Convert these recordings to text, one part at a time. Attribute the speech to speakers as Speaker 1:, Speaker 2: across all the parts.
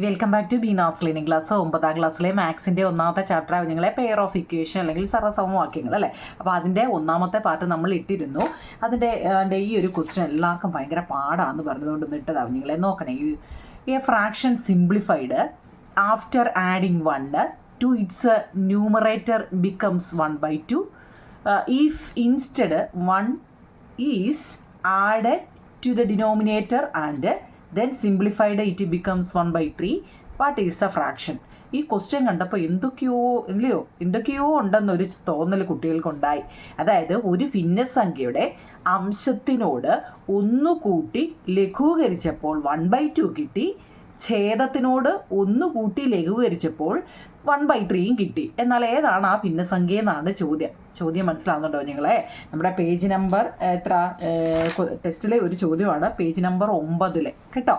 Speaker 1: Welcome back to Beena's learning class. 9ാം ക്ലാസ്സിലെ മാത്സിൻ്റെ ഒന്നാമത്തെ ചാപ്റ്റർ നിങ്ങളെ പെയർ ഓഫ് ഇക്വേഷൻ അല്ലെങ്കിൽ സർവ്വസമവാക്യങ്ങൾ അല്ലേ. അപ്പോൾ അതിൻ്റെ ഒന്നാമത്തെ പാർട്ട് നമ്മൾ ഇട്ടിരുന്നു. അതിൻ്റെ ഈ ഒരു ക്വസ്റ്റ്യൻ എല്ലാവർക്കും ഭയങ്കര പാടാന്ന് പറഞ്ഞതുകൊണ്ട് ഇട്ടതാണ്. നിങ്ങളെ നോക്കണേ. A fraction simplified after adding 1 to its numerator becomes 1/2 if instead 1 is added to the denominator and then simplified it becomes 1/3. What is the fraction? ഈ ക്വസ്റ്റ്യൻ കണ്ടപ്പോൾ എന്തൊക്കെയോ ഉണ്ടെന്നൊരു തോന്നൽ കുട്ടികൾക്കുണ്ടായി. അതായത് ഒരു ഭിന്നസംഖ്യയുടെ അംശത്തിനോട് ഒന്നുകൂട്ടി ലഘൂകരിച്ചപ്പോൾ 1/2 കിട്ടി, ഛേദത്തിനോട് ഒന്നുകൂട്ടി ലഘൂകരിച്ചപ്പോൾ 1/3 കിട്ടി. എന്നാൽ ഏതാണ് ആ ഭിന്നസംഖ്യ എന്നാണ് ചോദ്യം മനസ്സിലാവുന്നുണ്ടോ നിങ്ങളെ? നമ്മുടെ പേജ് നമ്പർ എത്ര ടെസ്റ്റിലെ ഒരു ചോദ്യമാണ്, പേജ് നമ്പർ 9 കേട്ടോ.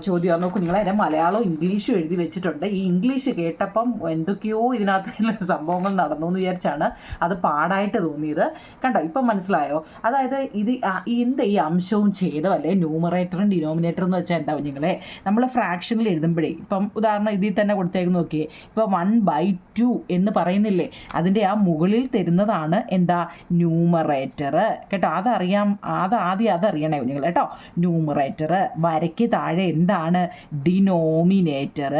Speaker 1: ചോദ്യം നോക്കൂ നിങ്ങൾ. അതിൻ്റെ മലയാളവും ഇംഗ്ലീഷും എഴുതി വെച്ചിട്ടുണ്ട്. ഈ ഇംഗ്ലീഷ് കേട്ടപ്പം എന്തൊക്കെയോ ഇതിനകത്ത് സംഭവങ്ങൾ നടന്നു എന്ന് വിചാരിച്ചാണ് അത് പാടായിട്ട് തോന്നിയത്. കണ്ടോ, ഇപ്പം മനസ്സിലായോ? അതായത് ഈ അംശവും ഛേദവും അല്ലേ ന്യൂമറേറ്ററും ഡിനോമിനേറ്ററും എന്ന് വെച്ചാൽ എന്താ നിങ്ങളെ? നമ്മൾ ഫ്രാക്ഷനിൽ എഴുതുമ്പോഴേ ഇപ്പം ഉദാഹരണം ഇതിൽ തന്നെ കൊടുത്തേക്ക് നോക്കിയേ. ഇപ്പോൾ 1/2 എന്ന് പറയുന്നില്ലേ, അതിൻ്റെ ആ മുകളിൽ തരുന്നതാണ് എന്താ ന്യൂമറേറ്റർ കേട്ടോ. അതറിയണേ നിങ്ങൾ കേട്ടോ. ന്യൂമറേറ്റർ വരയ്ക്ക് താഴെ എന്താണ്? ഡിനോമിനേറ്റർ.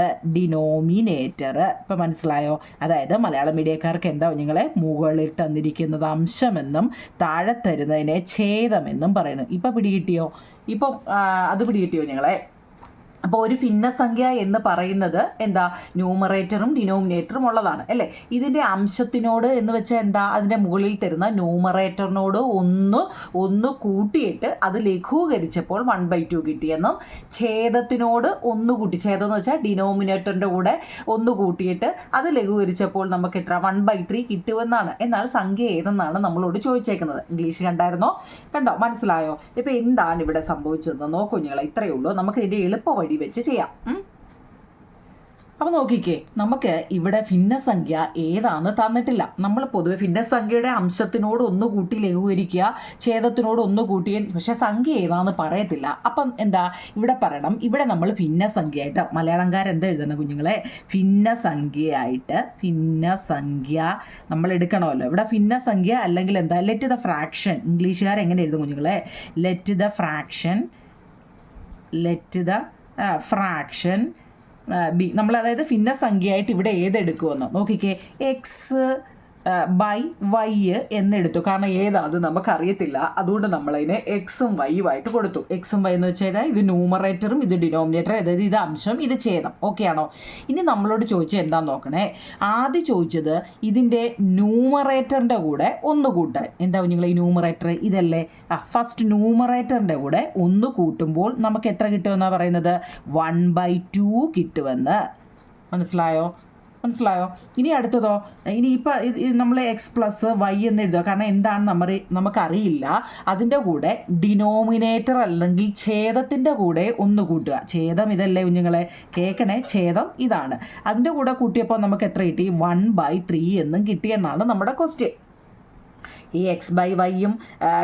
Speaker 1: ഇപ്പം മനസ്സിലായോ? അതായത് മലയാളം മീഡിയക്കാർക്ക് എന്താ നിങ്ങളെ മുകളിൽ തന്നിരിക്കുന്നത് അംശമെന്നും താഴെ തരുന്നതിനെ ഛേദമെന്നും പറയുന്നു. ഇപ്പം പിടികിട്ടിയോ? അത് പിടികിട്ടിയോ നിങ്ങളെ? അപ്പോൾ ഒരു ഭിന്നസംഖ്യ എന്ന് പറയുന്നത് എന്താ? ന്യൂമറേറ്ററും ഡിനോമിനേറ്ററും ഉള്ളതാണ് അല്ലേ. ഇതിൻ്റെ അംശത്തിനോട് എന്ന് വെച്ചാൽ എന്താ? അതിൻ്റെ മുകളിൽ തരുന്ന ന്യൂമറേറ്ററിനോട് ഒന്ന് കൂട്ടിയിട്ട് അത് ലഘൂകരിച്ചപ്പോൾ 1/2 കിട്ടിയെന്നും, ഛേദത്തിനോട് ഒന്നുകൂട്ടി, ഛേദം എന്ന് വെച്ചാൽ ഡിനോമിനേറ്ററിൻ്റെ കൂടെ ഒന്ന് കൂട്ടിയിട്ട് അത് ലഘൂകരിച്ചപ്പോൾ നമുക്ക് എത്ര? 1/3 കിട്ടുമെന്നാണ്. എന്നാൽ സംഖ്യ ഏതെന്നാണ് നമ്മളോട് ചോദിച്ചേക്കുന്നത്. ഇംഗ്ലീഷ് കണ്ടോ? മനസ്സിലായോ? ഇപ്പോൾ എന്താണ് ഇവിടെ സംഭവിച്ചതെന്ന് നോക്കൂ നിങ്ങളെ. ഇത്രയേ ഉള്ളൂ. നമുക്ക് ഇതിൻ്റെ എളുപ്പ വഴി വെച്ച് ചെയ്യാം. അപ്പോൾ നോക്കിക്കേ, നമുക്ക് ഇവിടെ ഭിന്നസംഖ്യ ഏതാണെന്ന് തന്നിട്ടില്ല. നമ്മൾ പൊതുവെ ഭിന്നസംഖ്യയുടെ അംശത്തിനോട് ഒന്ന് കൂട്ടി ലഘൂകരിക്കുക, ഛേദത്തിനോട് ഒന്ന് കൂട്ടിയ, പക്ഷേ സംഖ്യ ഏതാണെന്ന് പറയത്തില്ല. അപ്പം എന്താ ഇവിടെ പറയണം? ഇവിടെ നമ്മൾ ഭിന്നസംഖ്യയായിട്ട് മലയാളംകാരെന്താ എഴുതണം കുഞ്ഞുങ്ങളെ? ഭിന്നസംഖ്യ നമ്മൾ എടുക്കണമല്ലോ. ഇവിടെ ഭിന്നസംഖ്യ അല്ലെങ്കിൽ എന്താ? Let the fraction. ഇംഗ്ലീഷുകാർ എങ്ങനെ എഴുതും കുഞ്ഞുങ്ങളെ? Let the fraction be. നമ്മൾ അതായത് ഭിന്നസംഖ്യയായിട്ട് ഇവിടെ ഏതെടുക്കുമെന്ന് നോക്കിക്കേ. എക്സ് ബൈ വൈ എന്നെടുത്തു. കാരണം ഏതാ അത് നമുക്കറിയത്തില്ല, അതുകൊണ്ട് നമ്മളതിനെ എക്സും വൈയുമായിട്ട് കൊടുത്തു. എക്സും വൈ എന്ന് വെച്ചാൽ ഇത് ന്യൂമറേറ്ററും ഇത് ഡിനോമിനേറ്ററും, അതായത് ഇത് അംശം ഇത് ഛേദം. ഓക്കെ ആണോ? ഇനി നമ്മളോട് ചോദിച്ചത് എന്താണെന്ന് നോക്കണേ. ആദ്യം ചോദിച്ചത് ഇതിൻ്റെ ന്യൂമറേറ്ററിൻ്റെ കൂടെ ഒന്ന് കൂട്ടാൻ. എന്താ നിങ്ങൾ ഈ ന്യൂമറേറ്റർ ഇതല്ലേ? ഫസ്റ്റ് ന്യൂമറേറ്ററിൻ്റെ കൂടെ ഒന്ന് കൂട്ടുമ്പോൾ നമുക്ക് എത്ര കിട്ടുമെന്നാണ് പറയുന്നത്? 1/2 കിട്ടുമെന്ന്. മനസ്സിലായോ? ഇനി അടുത്തതോ? ഇപ്പം നമ്മൾ എക്സ് പ്ലസ് വൈ എന്ന് എഴുതുക. കാരണം എന്താണ് നമുക്കറിയില്ല. അതിൻ്റെ കൂടെ ഡിനോമിനേറ്റർ അല്ലെങ്കിൽ ഛേദത്തിൻ്റെ കൂടെ ഒന്ന് കൂട്ടുക. ഛേദം ഇതല്ലേ കുഞ്ഞുങ്ങളെ? കേൾക്കണേ, ഛേദം ഇതാണ്. അതിൻ്റെ കൂടെ കൂട്ടിയപ്പോൾ നമുക്ക് എത്ര കിട്ടി? 1/3 എന്നും കിട്ടിയെന്നാണ് നമ്മുടെ ക്വസ്റ്റ്യൻ. ഈ എക്സ് ബൈ വൈയും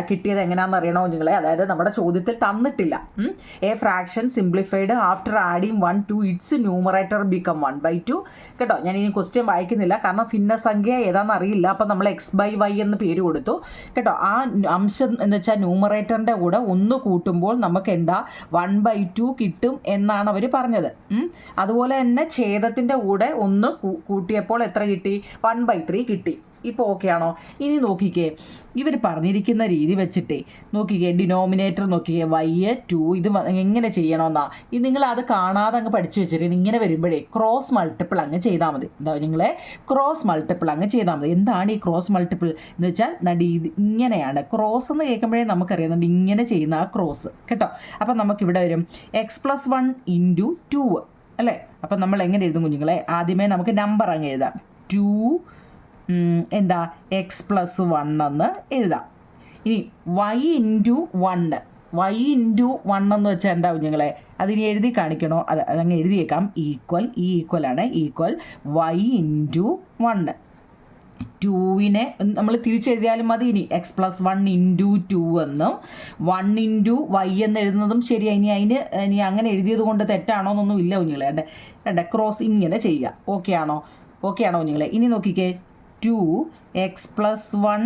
Speaker 1: കിട്ടിയത് എങ്ങനെയാണെന്ന് അറിയണോ നിങ്ങളെ? അതായത് നമ്മുടെ ചോദ്യത്തിൽ തന്നിട്ടില്ല. A fraction simplified after adding 1 to its numerator become 1/2 കേട്ടോ. ഞാൻ ഇനി ക്വസ്റ്റ്യൻ വായിക്കുന്നില്ല, കാരണം ഭിന്നസംഖ്യ ഏതാണെന്ന് അറിയില്ല. അപ്പം നമ്മൾ എക്സ് ബൈ വൈ എന്ന് പേര് കൊടുത്തു കേട്ടോ. ആ അംശം എന്ന് വെച്ചാൽ ന്യൂമറേറ്ററിൻ്റെ കൂടെ ഒന്ന് കൂട്ടുമ്പോൾ നമുക്ക് എന്താ? 1/2 കിട്ടും എന്നാണ് അവർ പറഞ്ഞത്. അതുപോലെ തന്നെ ഛേദത്തിൻ്റെ കൂടെ ഒന്ന് കൂട്ടിയപ്പോൾ എത്ര കിട്ടി? 1/3 കിട്ടി. ഇപ്പോൾ ഓക്കെ ആണോ? ഇനി നോക്കിക്കേ, ഇവർ പറഞ്ഞിരിക്കുന്ന രീതി വെച്ചിട്ടേ നോക്കിക്കേ. ഡിനോമിനേറ്റർ നോക്കിക്കേ, y2. ഇത് എങ്ങനെ ചെയ്യണമെന്നാ? ഇത് നിങ്ങൾ അത് കാണാതെ അങ്ങ് പഠിച്ചു വെച്ചിട്ട് ഇങ്ങനെ വരുമ്പോഴേ ക്രോസ് മൾട്ടിപ്പിൾ അങ്ങ് ചെയ്താൽ മതി. എന്താ നിങ്ങളെ? ക്രോസ് മൾട്ടിപ്പിൾ അങ്ങ് ചെയ്താൽ മതി. എന്താണ് ഈ ക്രോസ് മൾട്ടിപ്പിൾ എന്ന് വെച്ചാൽ? ഇത് ഇങ്ങനെയാണ്. ക്രോസ് എന്ന് കേൾക്കുമ്പോഴേ നമുക്കറിയാം ഇങ്ങനെ ചെയ്യുന്ന ആ ക്രോസ് കേട്ടോ. അപ്പം നമുക്കിവിടെ വരും x+1 × 2 അല്ലേ. അപ്പം നമ്മൾ എങ്ങനെ എഴുതും കുഞ്ഞുങ്ങളെ? ആദ്യമേ നമുക്ക് നമ്പർ അങ്ങ് എഴുതാം. 2 എന്താ? x+1 എന്ന് എഴുതാം. ഇനി y × 1 എന്ന് വെച്ചാൽ എന്താ കുഞ്ഞുങ്ങളെ? അതിനി എഴുതി കാണിക്കണോ? അതങ്ങ് എഴുതിയേക്കാം. ഈക്വൽ ആണ്. Equal y × 1. 2നെ നമ്മൾ തിരിച്ചെഴുതിയാലും മതി. ഇനി x+1 ഇൻറ്റു 2 എന്നും 1 ഇൻറ്റു y എന്ന് എഴുതുന്നതും ശരിയാണ്. ഇനി അങ്ങനെ എഴുതിയത് കൊണ്ട് തെറ്റാണോ എന്നൊന്നും ഇല്ല കുഞ്ഞുങ്ങളെ. ക്രോസ് ഇങ്ങനെ ചെയ്യുക. ഓക്കെ ആണോ കുഞ്ഞുങ്ങളെ? ഇനി നോക്കിക്കേ, 2x+1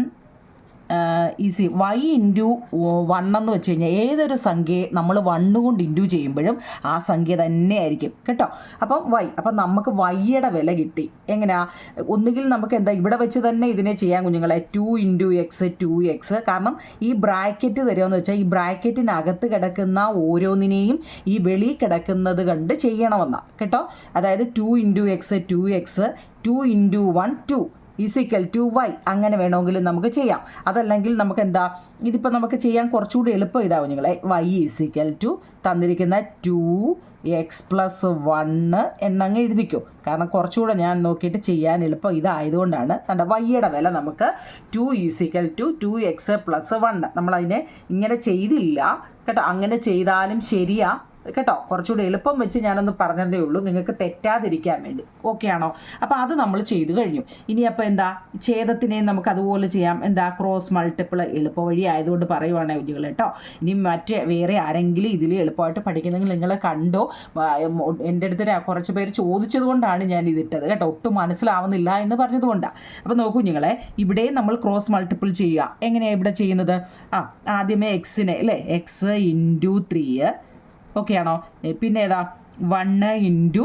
Speaker 1: ഈസി y ഇൻറ്റു 1 എന്ന് വെച്ച് കഴിഞ്ഞാൽ ഏതൊരു സംഖ്യയെ നമ്മൾ 1 കൊണ്ട് ഇൻറ്റു ചെയ്യുമ്പോഴും ആ സംഖ്യ തന്നെ ആയിരിക്കും കേട്ടോ. അപ്പം അപ്പം നമുക്ക് വൈയുടെ വില കിട്ടി. എങ്ങനെയാ? ഒന്നുകിൽ നമുക്ക് എന്താ ഇവിടെ വെച്ച് തന്നെ ഇതിനെ ചെയ്യാൻ കുഞ്ഞുങ്ങളെ, 2 ഇൻറ്റു എക്സ് 2x. കാരണം ഈ ബ്രാക്കറ്റ് തരുമെന്ന് വെച്ചാൽ ഈ ബ്രാക്കറ്റിനകത്ത് കിടക്കുന്ന ഓരോന്നിനെയും ഈ വെളി കിടക്കുന്നത് കണ്ട് ചെയ്യണമെന്നാണ് കേട്ടോ. അതായത് 2 into X 2x, 2 into 1 2 = y. അങ്ങനെ വേണമെങ്കിലും നമുക്ക് ചെയ്യാം. അതല്ലെങ്കിൽ നമുക്ക് എന്താ, ഇതിപ്പോൾ നമുക്ക് ചെയ്യാൻ കുറച്ചുകൂടി എളുപ്പം ഇതാവും നിങ്ങളെ. y = തന്നിരിക്കുന്ന 2x+1 എന്നങ്ങ് എഴുതിക്കും. കാരണം കുറച്ചുകൂടെ ഞാൻ നോക്കിയിട്ട് ചെയ്യാൻ എളുപ്പം ഇതായതുകൊണ്ടാണ്. കണ്ട, വൈയുടെ വില നമുക്ക് 2 = 2x+1. നമ്മളതിനെ ഇങ്ങനെ ചെയ്തില്ല കേട്ടോ. അങ്ങനെ ചെയ്താലും ശരിയാ കേട്ടോ. കുറച്ചുകൂടി എളുപ്പം വെച്ച് ഞാനൊന്ന് പറഞ്ഞതേ ഉള്ളൂ, നിങ്ങൾക്ക് തെറ്റാതിരിക്കാൻ വേണ്ടി. ഓക്കെ ആണോ? അപ്പോൾ അത് നമ്മൾ ചെയ്തു കഴിഞ്ഞു. ഇനി അപ്പോൾ എന്താ, ഛേദത്തിനെ നമുക്ക് അതുപോലെ ചെയ്യാം. എന്താ, ക്രോസ് മൾട്ടിപ്പിൾ എളുപ്പ വഴി ആയതുകൊണ്ട് പറയുവാണേ കുഞ്ഞുങ്ങൾ കേട്ടോ. ഇനി വേറെ ആരെങ്കിലും ഇതിൽ എളുപ്പമായിട്ട് പഠിക്കുന്നെങ്കിൽ നിങ്ങൾ കണ്ടോ. എൻ്റെ അടുത്ത് കുറച്ച് പേര് ചോദിച്ചത് കൊണ്ടാണ് ഞാൻ ഇതിട്ടത് കേട്ടോ. ഒട്ടും മനസ്സിലാവുന്നില്ല എന്ന് പറഞ്ഞതുകൊണ്ടാണ്. അപ്പോൾ നോക്കൂ കുഞ്ഞുങ്ങളെ, ഇവിടെ നമ്മൾ ക്രോസ് മൾട്ടിപ്പിൾ ചെയ്യുക. എങ്ങനെയാണ് ഇവിടെ ചെയ്യുന്നത്? ആദ്യമേ എക്സിനെ അല്ലേ, x ഇൻറ്റു 3. ഓക്കെ ആണോ? പിന്നെ ഏതാ, 1 ഇൻറ്റു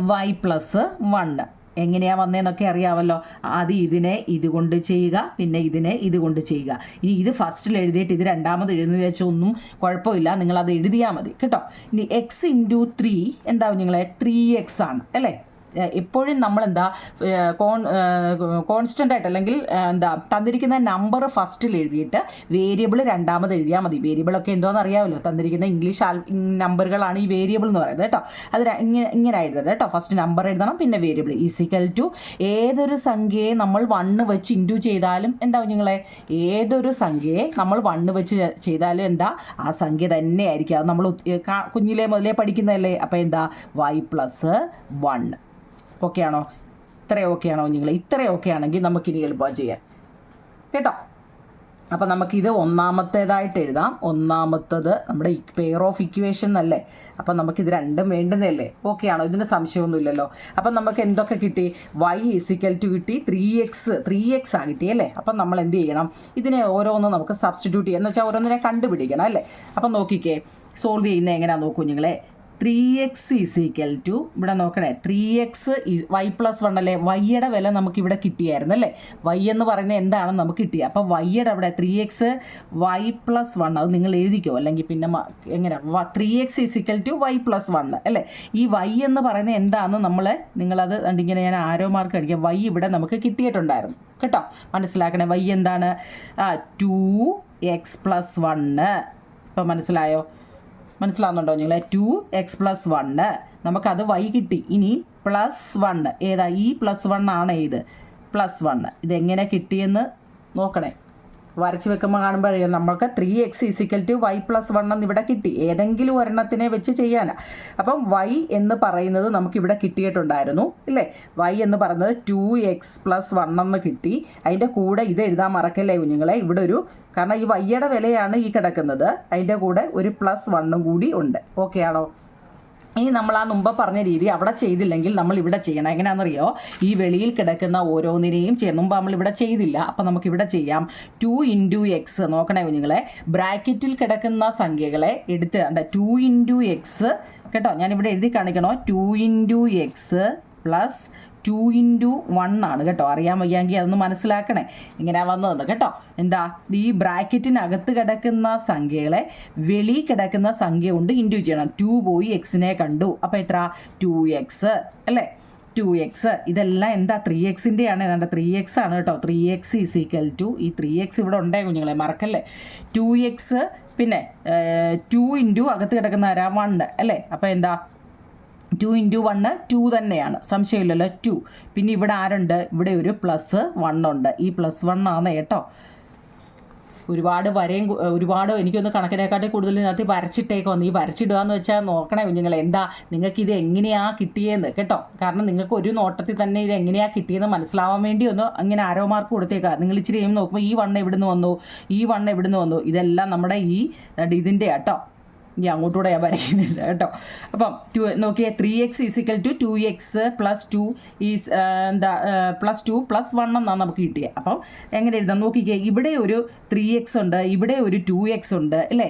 Speaker 1: y+1. എങ്ങനെയാണ് വന്നതെന്നൊക്കെ അറിയാമല്ലോ. ആദ്യം ഇതിനെ ഇതുകൊണ്ട് ചെയ്യുക, പിന്നെ ഇതിനെ ഇതുകൊണ്ട് ചെയ്യുക. ഇനി ഇത് ഫസ്റ്റിൽ എഴുതിയിട്ട് ഇത് രണ്ടാമത് എഴുതുന്ന വെച്ചാൽ ഒന്നും കുഴപ്പമില്ല, നിങ്ങളത് എഴുതിയാൽ മതി കേട്ടോ. ഇനി x ഇൻറ്റു 3 എന്താവും നിങ്ങളെ, 3x ആണ് അല്ലേ. എപ്പോഴും നമ്മളെന്താ കോൺസ്റ്റൻ്റ് ആയിട്ട് അല്ലെങ്കിൽ എന്താ തന്നിരിക്കുന്ന നമ്പർ ഫസ്റ്റിൽ എഴുതിയിട്ട് വേരിയബിൾ രണ്ടാമത് എഴുതിയാൽ മതി. വേരിയബിളൊക്കെ എന്തോന്ന് അറിയാമല്ലോ, തന്നിരിക്കുന്ന ഇംഗ്ലീഷ് നമ്പറുകളാണ് ഈ വേരിയബിൾ എന്ന് പറയുന്നത് കേട്ടോ. അത് ഇങ്ങനെ എഴുതണം കേട്ടോ. ഫസ്റ്റ് നമ്പർ എഴുതണം, പിന്നെ വേരിയബിൾ = ഏതൊരു സംഖ്യയെ നമ്മൾ 1 വെച്ച് ഇൻറ്റു ചെയ്താലും എന്താ നിങ്ങളെ, ഏതൊരു സംഖ്യയെ നമ്മൾ 1 വെച്ച് ചെയ്താലും എന്താ ആ സംഖ്യ തന്നെ ആയിരിക്കും. അത് നമ്മൾ കുഞ്ഞിലേ മുതലേ പഠിക്കുന്നതല്ലേ. അപ്പോൾ എന്താ, y+1. ഓക്കെ ആണോ? ഇത്രയും ഓക്കെ ആണോ നിങ്ങൾ? ഇത്രയും ഓക്കെ ആണെങ്കിൽ നമുക്കിനി എളുപ്പം ചെയ്യാം കേട്ടോ. അപ്പോൾ നമുക്കിത് ഒന്നാമത്തേതായിട്ട് എഴുതാം. ഒന്നാമത്തത് നമ്മുടെ പെയർ ഓഫ് ഇക്വേഷൻ എന്നല്ലേ. അപ്പം നമുക്കിത് രണ്ടും വേണ്ടുന്നതല്ലേ. ഓക്കെ ആണോ? ഇതിന് സംശയമൊന്നുമില്ലല്ലോ. അപ്പം നമുക്ക് എന്തൊക്കെ കിട്ടി? y = കിട്ടി, 3x ആ കിട്ടിയല്ലേ. അപ്പം നമ്മൾ എന്ത് ചെയ്യണം, ഇതിനെ ഓരോന്നും നമുക്ക് സബ്സ്റ്റിറ്റ്യൂട്ട് ചെയ്യാം. എന്ന് വെച്ചാൽ ഓരോന്നിനെ കണ്ടുപിടിക്കണം അല്ലേ. അപ്പം നോക്കിക്കേ, സോൾവ് ചെയ്യുന്നത് എങ്ങനെയാണെന്ന് നോക്കൂ നിങ്ങളെ. 3x = ഇവിടെ നോക്കണേ, 3x y+1 അല്ലേ. വൈയുടെ വില നമുക്കിവിടെ കിട്ടിയായിരുന്നു അല്ലേ. y എന്ന് പറയുന്നത് എന്താണെന്ന് നമുക്ക് കിട്ടി. അപ്പോൾ വൈയുടെ അവിടെ 3x y+1 അത് നിങ്ങൾ എഴുതിക്കോ, അല്ലെങ്കിൽ പിന്നെ എങ്ങനെ 3x = y+1 അല്ലേ. ഈ y എന്ന് പറയുന്നത് എന്താണെന്ന് നിങ്ങളത് ഇങ്ങനെ ഞാൻ ആരോ മാർക്ക് അടിക്കാം. y ഇവിടെ നമുക്ക് കിട്ടിയിട്ടുണ്ടായിരുന്നു കേട്ടോ. മനസ്സിലാക്കണേ, y എന്താണ്, 2x+1. ഇപ്പം മനസ്സിലാവുന്നുണ്ടോ നിങ്ങൾ? 2x+1 നമുക്കത് y കിട്ടി. ഇനി +1 ഏതാ, ഈ +1 ആണ് ഇത് +1. ഇതെങ്ങനെ കിട്ടിയെന്ന് നോക്കണേ. വരച്ച് വെക്കുമ്പോൾ കാണുമ്പോഴേ നമ്മൾക്ക് 3x = y+1 എന്ന് ഇവിടെ കിട്ടി. ഏതെങ്കിലും ഒരെണ്ണത്തിനെ വെച്ച് ചെയ്യാനാണ്. അപ്പം y എന്ന് പറയുന്നത് നമുക്കിവിടെ കിട്ടിയിട്ടുണ്ടായിരുന്നു ഇല്ലേ. y എന്ന് പറയുന്നത് 2x+1 എന്ന് കിട്ടി. അതിൻ്റെ കൂടെ ഇത് എഴുതാൻ മറക്കല്ലേ കുഞ്ഞുങ്ങളെ. ഇവിടെ കാരണം ഈ വൈയുടെ വിലയാണ് ഈ കിടക്കുന്നത്, അതിൻ്റെ കൂടെ ഒരു +1 കൂടി ഉണ്ട്. ഓക്കെ ആണോ? ഇനി നമ്മൾ ആ മുമ്പ് പറഞ്ഞ രീതി അവിടെ ചെയ്തില്ലെങ്കിൽ നമ്മൾ ഇവിടെ ചെയ്യണം. എങ്ങനെയാണെന്നറിയോ, ഈ വെളിയിൽ കിടക്കുന്ന ഓരോന്നിനെയും മുമ്പ് നമ്മൾ ഇവിടെ ചെയ്തില്ല. അപ്പം നമുക്കിവിടെ ചെയ്യാം. 2 ഇൻറ്റു എക്സ് നോക്കണേ കുഞ്ഞുങ്ങളെ, ബ്രാക്കറ്റിൽ കിടക്കുന്ന സംഖ്യകളെ എടുത്ത് 2 ഇൻറ്റു എക്സ് കേട്ടോ. ഞാനിവിടെ എഴുതി കാണിക്കണോ, 2 ഇൻറ്റു എക്സ് പ്ലസ് 2 ഇൻറ്റു 1 ആണ് കേട്ടോ. അറിയാൻ വയ്യാമെങ്കിൽ അതൊന്ന് മനസ്സിലാക്കണേ. ഇങ്ങനെ വന്നതെന്ന് കേട്ടോ. എന്താ, ഈ ബ്രാക്കറ്റിനകത്ത് കിടക്കുന്ന സംഖ്യകളെ വെളി കിടക്കുന്ന സംഖ്യ കൊണ്ട് ഇൻറ്റു ചെയ്യണം. 2 പോയി എക്സിനെ കണ്ടു, അപ്പോൾ എത്ര, 2x അല്ലേ. 2x ഇതെല്ലാം എന്താ, 3xൻ്റെ ആണ്. ഏതാണ്ട് 3x ആണ് കേട്ടോ. 3x = ഈ 3x ഇവിടെ ഉണ്ടേ കുഞ്ഞുങ്ങളെ, മറക്കല്ലേ. 2x പിന്നെ 2 ഇൻറ്റു അകത്ത് കിടക്കുന്ന 1 അല്ലേ. അപ്പോൾ എന്താ, 2 ഇൻറ്റു 1 2 തന്നെയാണ്, സംശയമില്ലല്ലോ 2. പിന്നെ ഇവിടെ ആരുണ്ട്, ഇവിടെ ഒരു +1 ഉണ്ട്. ഈ +1 ആണ് കേട്ടോ. ഒരുപാട് വരയും ഒരുപാട് എനിക്കൊന്ന് കണക്കിനെക്കാട്ടി കൂടുതൽ ഇതിനകത്ത് വരച്ചിട്ടേക്കോന്ന്. ഈ വരച്ചിടുക എന്ന് വെച്ചാൽ നോക്കണേ കുഞ്ഞുങ്ങൾ, എന്താ നിങ്ങൾക്കിത് എങ്ങനെയാണ് കിട്ടിയെന്ന് കേട്ടോ. കാരണം നിങ്ങൾക്ക് ഒരു നോട്ടത്തിൽ തന്നെ ഇത് എങ്ങനെയാണ് കിട്ടിയെന്ന് മനസ്സിലാവാൻ വേണ്ടി ഒന്ന് അങ്ങനെ ആരോ മാർക്ക് കൊടുത്തേക്കാം. നിങ്ങൾ ഇച്ചിരി കഴിയുമ്പോൾ നോക്കുമ്പോൾ ഈ വണ്ണം എവിടുന്ന് വന്നു, ഈ വണ്ണം എവിടുന്ന് വന്നു, ഇതെല്ലാം നമ്മുടെ ഈ ഇതിൻ്റെ കേട്ടോ. ഇനി അങ്ങോട്ടൂടെ ഞാൻ വരയ്ക്കുന്നില്ല കേട്ടോ. അപ്പം നോക്കിയേ 3x = 2x + 2 ഈസ് എന്താ +2 + 1 എന്നാണ് നമുക്ക് കിട്ടിയത്. അപ്പം എങ്ങനെ എഴുതാം നോക്കിക്കേ, ഇവിടെ ഒരു 3x ഉണ്ട്, ഇവിടെ ഒരു 2x ഉണ്ട് അല്ലേ,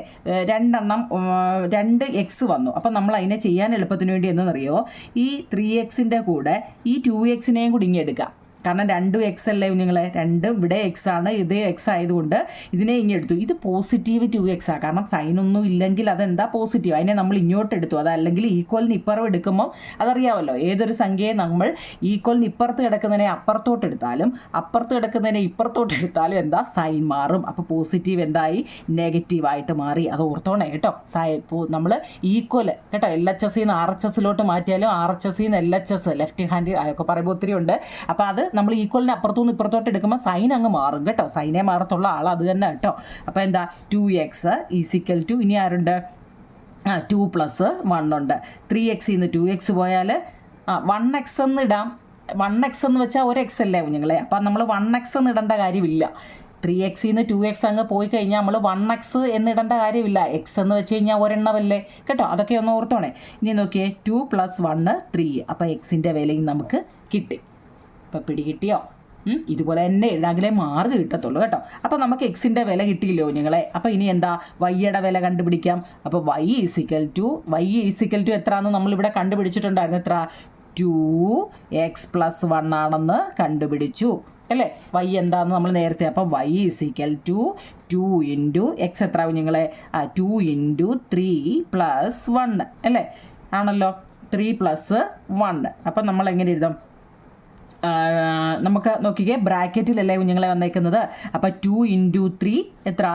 Speaker 1: 2x വന്നു. അപ്പം നമ്മൾ അതിനെ ചെയ്യാൻ എളുപ്പത്തിന് വേണ്ടി എന്നറിയോ, ഈ 3xൻ്റെ കൂടെ ഈ 2xനെയും കൂടി ഇങ്ങനെ എടുക്കാം. കാരണം 2x അല്ലേ കുഞ്ഞുങ്ങളെ, രണ്ടും ഇവിടെ എക്സ് ആണ്, ഇത് എക്സ് ആയതുകൊണ്ട് ഇതിനെ ഇങ്ങനെ എടുത്തു. ഇത് പോസിറ്റീവ് 2x ആണ്, കാരണം സൈനൊന്നും ഇല്ലെങ്കിൽ അതെന്താ പോസിറ്റീവ്, അതിനെ നമ്മൾ ഇങ്ങോട്ട് എടുത്തു. അതല്ലെങ്കിൽ ഈക്വലിന് ഇപ്പുറം എടുക്കുമ്പം അതറിയാമല്ലോ, ഏതൊരു സംഖ്യയെ നമ്മൾ ഈക്വലിന് ഇപ്പുറത്ത് കിടക്കുന്നതിനെ അപ്പുറത്തോട്ട് എടുത്താലും അപ്പുറത്ത് കിടക്കുന്നതിനെ ഇപ്പുറത്തോട്ട് എടുത്താലും എന്താ സൈൻ മാറും. അപ്പോൾ പോസിറ്റീവ് എന്തായി, നെഗറ്റീവായിട്ട് മാറി. അത് ഓർത്തോണേ കേട്ടോ. നമ്മൾ ഈക്വൽ കേട്ടോ, LHS നിന്ന് RHS മാറ്റിയാലും RHS നിന്ന് LHS ലെഫ്റ്റ് ഹാൻഡ് അതൊക്കെ പറയുമ്പോൾ ഒത്തിരി ഉണ്ട്. അപ്പോൾ അത് നമ്മൾ ഈക്വലിന് അപ്പുറത്തുനിന്ന് ഇപ്പുറത്തോട്ട് എടുക്കുമ്പോൾ സൈൻ അങ്ങ് മാറും കേട്ടോ. സൈനേ മാറത്തുള്ള ആൾ അത് തന്നെ കേട്ടോ. അപ്പോൾ എന്താ 2x = ഇനി ആരുണ്ട്, 2 + 1 ഉണ്ട്. 3x നിന്ന് 2x പോയാൽ 1x എന്ന് ഇടാം. 1x എന്ന് വെച്ചാൽ ഒരു എക്സ് അല്ലേ കുഞ്ഞുങ്ങളെ, അപ്പം നമ്മൾ 1x എന്ന് ഇടേണ്ട കാര്യമില്ല. 3x നിന്ന് 2x അങ്ങ് പോയി കഴിഞ്ഞാൽ നമ്മൾ 1x എന്നിടേണ്ട കാര്യമില്ല. എക്സ് എന്ന് വെച്ച് കഴിഞ്ഞാൽ ഒരെണ്ണമല്ലേ കേട്ടോ. അതൊക്കെ ഒന്ന് ഓർത്തോണേ. ഇനി നോക്കിയേ 2 + 1 3. അപ്പോൾ എക്സിൻ്റെ വിലയും നമുക്ക് കിട്ടി. ഇപ്പോൾ പിടികിട്ടിയോ? ഇതുപോലെ തന്നെ എഴുതാങ്കിലേ മാർക്ക് കിട്ടത്തുള്ളൂ കേട്ടോ. അപ്പോൾ നമുക്ക് എക്സിൻ്റെ വില കിട്ടിയില്ലോ കുഞ്ഞുങ്ങളെ. അപ്പോൾ ഇനി എന്താ, വൈയുടെ വില കണ്ടുപിടിക്കാം. അപ്പോൾ y = എത്രയാണെന്ന് നമ്മളിവിടെ കണ്ടുപിടിച്ചിട്ടുണ്ടായിരുന്നു. എത്ര, 2x + 1 ആണെന്ന് കണ്ടുപിടിച്ചു അല്ലേ. y എന്താണെന്ന് നമ്മൾ നേരത്തെ, അപ്പോൾ y = 2 × x എത്ര കുഞ്ഞുങ്ങളെ, 2 × 3 + 1 അല്ലേ, ആണല്ലോ 3 + 1. അപ്പം നമ്മൾ എങ്ങനെ എഴുതാം, നമുക്ക് നോക്കിക്കേ, ബ്രാക്കറ്റിലല്ലേ കുഞ്ഞുങ്ങളെ വന്നേക്കുന്നത്. അപ്പോൾ 2 × 3 എത്ര,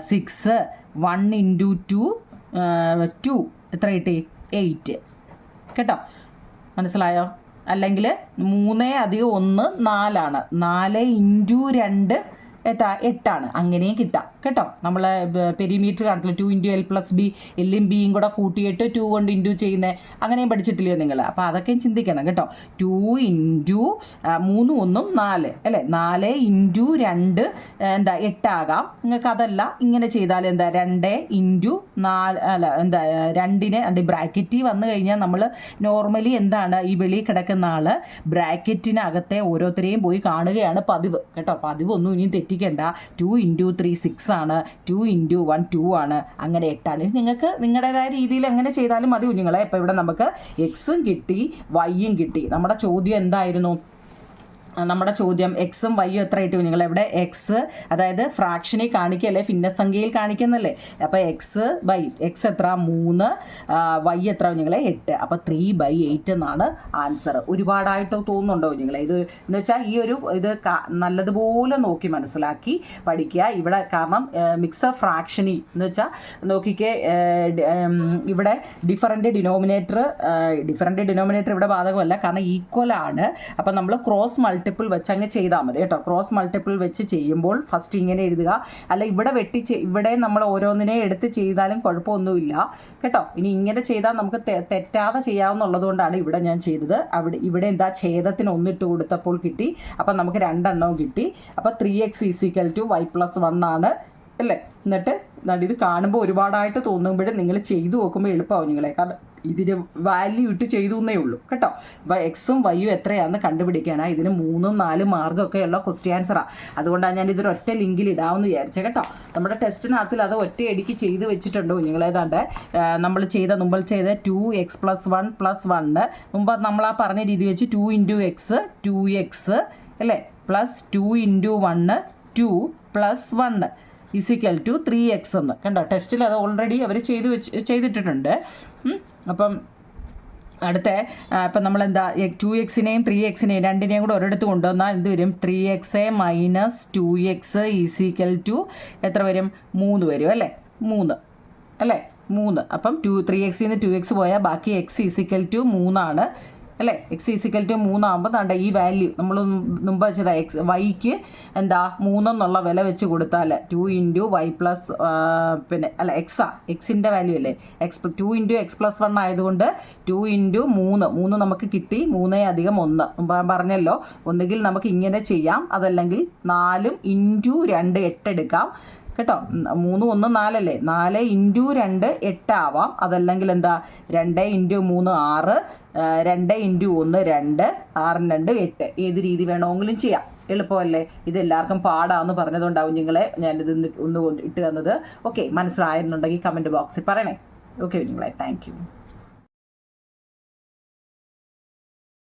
Speaker 1: 6, 1 × 2 2 എത്ര കിട്ടി, 8 കേട്ടോ. മനസ്സിലായോ? അല്ലെങ്കിൽ 3 + 1 4 4 × 2 എത്ര, 8 അങ്ങനെയും കിട്ടാം കേട്ടോ. നമ്മൾ പെരിമീറ്റർ കാണത്തില്ല, 2 × L + B, എല്ലും ബിയും കൂടെ കൂട്ടിയിട്ട് 2 കൊണ്ട് ഇൻറ്റു ചെയ്യുന്നത്, അങ്ങനെയും പഠിച്ചിട്ടില്ലയോ നിങ്ങൾ? അപ്പോൾ അതൊക്കെയും ചിന്തിക്കണം കേട്ടോ. 2 × 3 1 4 അല്ലേ, 4 × 2 എന്താ 8 ആകാം. നിങ്ങൾക്ക് അതല്ല ഇങ്ങനെ ചെയ്താൽ എന്താ, 2 × 4 അല്ല എന്താ 2 ബ്രാക്കറ്റിൽ വന്നു കഴിഞ്ഞാൽ നമ്മൾ നോർമലി എന്താണ്, ഈ വെളിയിൽ കിടക്കുന്ന ആൾ ബ്രാക്കറ്റിനകത്തെ ഓരോരുത്തരെയും പോയി കാണുകയാണ് പതിവ് കേട്ടോ. പതിവൊന്നും ഇനിയും തെറ്റിക്കേണ്ട. 2 × 3 6 ആണ്, 2 × 1 2 ആണ്, അങ്ങനെ 8 നിങ്ങൾക്ക് നിങ്ങളുടേതായ രീതിയിൽ എങ്ങനെ ചെയ്താലും മതി കുഞ്ഞുങ്ങളെ. ഇപ്പോൾ ഇവിടെ നമുക്ക് എക്സും കിട്ടി, വൈയും കിട്ടി. നമ്മുടെ ചോദ്യം എന്തായിരുന്നു, നമ്മുടെ ചോദ്യം എക്സും വൈയും എത്ര കിട്ടി കുഞ്ഞുങ്ങളെ. ഇവിടെ എക്സ് അതായത് ഫ്രാക്ഷനിൽ കാണിക്കല്ലേ, ഭിന്നസംഖ്യയിൽ കാണിക്കുന്നല്ലേ. അപ്പോൾ എക്സ് എത്ര, 3, വൈ എത്ര കുഞ്ഞുങ്ങളെ, 8. അപ്പോൾ 3/8 എന്നാണ് ആൻസർ. ഒരുപാടായിട്ട് തോന്നുന്നുണ്ടോ കുഞ്ഞുങ്ങളെ? ഇത് എന്ന് വെച്ചാൽ ഈ ഒരു ഇത് നല്ലതുപോലെ നോക്കി മനസ്സിലാക്കി പഠിക്കുക. ഇവിടെ കാരണം മിക്സഡ് ഫ്രാക്ഷനി എന്ന് വെച്ചാൽ നോക്കിക്കേ, ഇവിടെ ഡിഫറൻറ്റ് ഡിനോമിനേറ്റർ ഇവിടെ ബാധകമല്ല, കാരണം ഈക്വൽ ആണ്. അപ്പോൾ നമ്മൾ ക്രോസ് മൾട്ടിപ്പിൾ വെച്ച് അങ്ങ് ചെയ്താൽ മതി കേട്ടോ. ക്രോസ് മൾട്ടിപ്പിൾ വെച്ച് ചെയ്യുമ്പോൾ ഫസ്റ്റ് ഇങ്ങനെ എഴുതുക, അല്ല ഇവിടെ ഇവിടെ നമ്മൾ ഓരോന്നിനെ എടുത്ത് ചെയ്താലും കുഴപ്പമൊന്നുമില്ല കേട്ടോ. ഇനി ഇങ്ങനെ ചെയ്താൽ നമുക്ക് തെറ്റാതെ ചെയ്യാവുന്നുള്ളത് കൊണ്ടാണ് ഇവിടെ ഞാൻ ചെയ്തത്. ഇവിടെ എന്താ, ഛേദത്തിന് 1 ഇട്ട് കൊടുത്തപ്പോൾ കിട്ടി. അപ്പം നമുക്ക് 2 എണ്ണവും കിട്ടി. അപ്പോൾ 3x = y + 1 ആണ് അല്ലേ. എന്നിട്ട് ഇത് കാണുമ്പോൾ ഒരുപാടായിട്ട് തോന്നുമ്പോഴും നിങ്ങൾ ചെയ്തു നോക്കുമ്പോൾ എളുപ്പമാവും നിങ്ങളെ. കാരണം ഇതിന് വാല്യൂ ഇട്ട് ചെയ്തു എന്നേ ഉള്ളൂ കേട്ടോ. അപ്പോൾ എക്സും വൈയും എത്രയാണെന്ന് കണ്ടുപിടിക്കാനാണ്. ഇതിന് 3, 4 മാർഗ്ഗമൊക്കെയുള്ള ക്വസ്റ്റ്യൻ ആൻസറാണ്. അതുകൊണ്ടാണ് ഞാൻ ഇതൊരു ഒറ്റ ലിങ്കിൽ ഇടാമെന്ന് വിചാരിച്ചത് കേട്ടോ. നമ്മുടെ ടെസ്റ്റിനകത്തിൽ അത് ഒറ്റയടിക്ക് ചെയ്ത് വെച്ചിട്ടുണ്ട് കുഞ്ഞുങ്ങളേതാണ്ട്. നമ്മൾ മുമ്പ് ചെയ്ത 2x + 1 + 1 മുമ്പ് നമ്മൾ ആ പറഞ്ഞ രീതി വെച്ച് 2 × x 2x അല്ലേ, +2 × 1 2 + 1 = 3x എന്ന് കണ്ടോ. ടെസ്റ്റിൽ അത് ഓൾറെഡി അവർ ചെയ്തിട്ടിട്ടുണ്ട്. അപ്പം അടുത്ത ഇപ്പം നമ്മളെന്താ 2x-നെയും 3x-നെയും രണ്ടിനെയും കൂടെ ഒരിടത്ത് കൊണ്ടുവന്നാൽ എന്ത് വരും, 3x - 2x = എത്ര വരും, 3 വരും അല്ലേ, 3 അല്ലേ, 3. അപ്പം 3x നിന്ന് 2x പോയാൽ ബാക്കി x = 3 ആണ്. അല്ലേ. എക്സ് ഈസിക്കൽ ടു 3 ആകുമ്പോൾ താണ്ട ഈ വാല്യൂ നമ്മൾ മുമ്പ് വെച്ചത് വൈക്ക് എന്താ 3 എന്നുള്ള വില വെച്ച് കൊടുത്താൽ 2 ഇൻറ്റു വൈ പ്ലസ് പിന്നെ അല്ല എക്സിൻ്റെ വാല്യൂ അല്ലേ 2 ഇൻറ്റു എക്സ് പ്ലസ് 1 ആയതുകൊണ്ട് 2 ഇൻറ്റു 3 നമുക്ക് കിട്ടി. 3 അധികം 1 പറഞ്ഞല്ലോ. ഒന്നുകിൽ നമുക്ക് ഇങ്ങനെ ചെയ്യാം, അതല്ലെങ്കിൽ 4 ഇൻറ്റു 2 8 എടുക്കാം കേട്ടോ. 3 1 4 അല്ലേ, 4 ഇൻറ്റു 2 8 ആവാം. അതല്ലെങ്കിൽ എന്താ 2 ഇൻറ്റു 3 6, 2 ഇൻറ്റു 1 2, 6 2 8. ഏത് രീതി വേണമെങ്കിലും ചെയ്യാം, എളുപ്പമല്ലേ. ഇതെല്ലാവർക്കും പാടാമെന്ന് പറഞ്ഞതുകൊണ്ടാവും നിങ്ങളെ ഞാനിത് ഒന്ന് ഇട്ട് തന്നത്. ഓക്കെ, മനസ്സിലായിരുന്നുണ്ടെങ്കിൽ കമൻറ്റ് ബോക്സിൽ പറയണേ. ഓക്കെ നിങ്ങളെ, താങ്ക് യു.